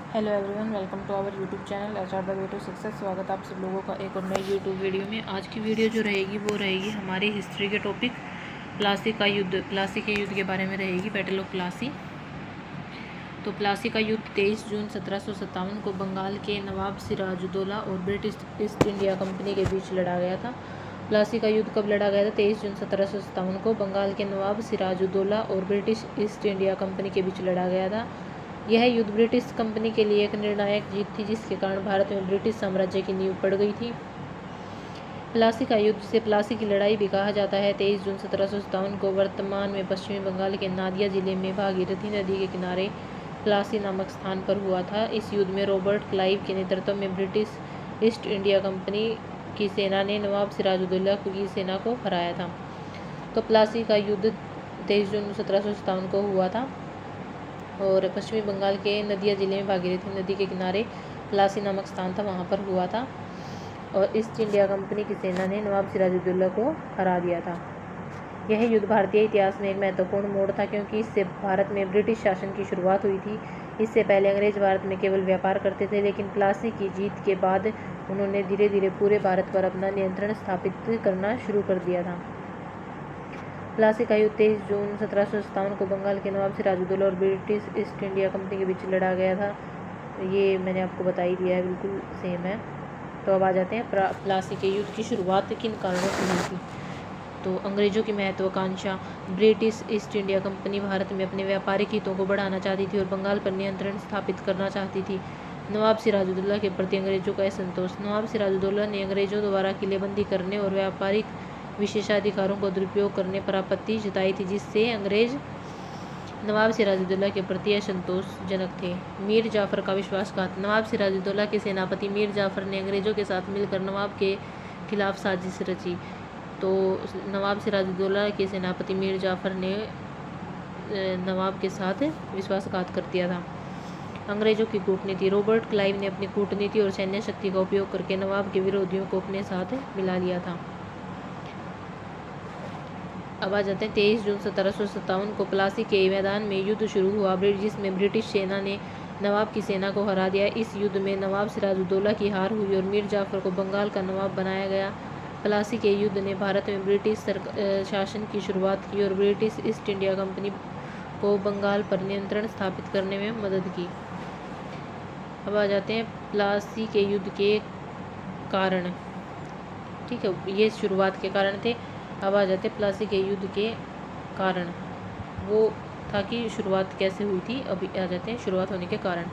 Hello everyone, welcome to our YouTube channel HR the way to success. स्वागत है आप सब लोगों का एक और नई यूट्यूब वीडियो में। आज की वीडियो जो रहेगी वो रहेगी हमारी हिस्ट्री के टॉपिक प्लासी का युद्ध, प्लासी के युद्ध के बारे में रहेगी, बैटल ऑफ प्लासी। तो प्लासी का युद्ध 23 जून 1757 को बंगाल के नवाब सिराजुद्दौला और ब्रिटिश ईस्ट इंडिया कंपनी के बीच लड़ा गया था। प्लासी का युद्ध कब लड़ा गया था? 23 जून 1757 को बंगाल के नवाब सिराजुद्दौला और ब्रिटिश ईस्ट इंडिया कंपनी के बीच लड़ा गया था। यह युद्ध ब्रिटिश कंपनी के लिए एक निर्णायक जीत थी, जिसके कारण भारत में ब्रिटिश साम्राज्य की नींव पड़ गई थी। प्लासी का युद्ध, जिसे प्लासी की लड़ाई भी कहा जाता है, 23 जून 1757 को वर्तमान में पश्चिमी बंगाल के नादिया जिले में भागीरथी नदी के किनारे प्लासी नामक स्थान पर हुआ था। इस युद्ध में रॉबर्ट क्लाइव के नेतृत्व में ब्रिटिश ईस्ट इंडिया कंपनी की सेना ने नवाब सिराजुद्दौला की सेना को हराया था। तो प्लासी का युद्ध 23 जून 1757 को हुआ था और पश्चिमी बंगाल के नदिया जिले में भागीरथी नदी के किनारे प्लासी नामक स्थान था, वहाँ पर हुआ था और ईस्ट इंडिया कंपनी की सेना ने नवाब सिराजुद्दौला को हरा दिया था। यह युद्ध भारतीय इतिहास में एक महत्वपूर्ण मोड़ था, क्योंकि इससे भारत में ब्रिटिश शासन की शुरुआत हुई थी। इससे पहले अंग्रेज भारत में केवल व्यापार करते थे, लेकिन प्लासी की जीत के बाद उन्होंने धीरे धीरे पूरे भारत पर अपना नियंत्रण स्थापित करना शुरू कर दिया था। प्लासी का युद्ध 23 जून 1757 को बंगाल के नवाब सिराजुद्दौला और ब्रिटिश ईस्ट इंडिया कंपनी के बीच लड़ा गया था। ये मैंने आपको बता ही दिया है, बिल्कुल सेम है। तो अब आ जाते हैं प्लासी के युद्ध की शुरुआत किन कारणों से हुई थी। तो अंग्रेजों की महत्वाकांक्षा। British east India company Bharat में अपने व्यापारिक हितों को बढ़ाना चाहती थी और बंगाल पर नियंत्रण स्थापित करना चाहती थी। नवाब सिराजुद्दौला के प्रति अंग्रेजों का असंतोष। नवाब सिराजुद्दौला ने अंग्रेजों द्वारा किलेबंदी करने और व्यापारिक विशेषाधिकारों का दुरुपयोग करने पर आपत्ति जताई थी, जिससे अंग्रेज नवाब सिराजुद्दौला के प्रति असंतोषजनक थे। मीर जाफर का विश्वासघात। नवाब सिराजुद्दौला के सेनापति मीर जाफर ने अंग्रेजों के साथ मिलकर नवाब के खिलाफ साजिश रची। तो नवाब सिराजुद्दौला के सेनापति मीर जाफर ने नवाब के साथ विश्वासघात कर दिया था। अंग्रेजों की कूटनीति। रॉबर्ट क्लाइव ने अपनी कूटनीति और सैन्य शक्ति का उपयोग करके नवाब के विरोधियों को अपने साथ मिला लिया था। अब आ जाते हैं 23 जून 1757 को प्लासी के मैदान में युद्ध शुरू हुआ, जिसमें ब्रिटिश सेना ने नवाब की सेना को हरा दिया। इस युद्ध में नवाब सिराजुद्दौला की हार हुई और मीर जाफर को बंगाल का नवाब बनाया गया। प्लासी के युद्ध ने भारत में ब्रिटिश शासन की शुरुआत की और ब्रिटिश ईस्ट इंडिया कंपनी को बंगाल पर नियंत्रण स्थापित करने में मदद की। अब आ जाते हैं प्लासी के युद्ध के कारण। ठीक है, ये शुरुआत के कारण थे। अब आ जाते प्लासी के युद्ध के कारण। वो था कि शुरुआत कैसे हुई थी। अभी आ जाते हैं शुरुआत होने के कारण।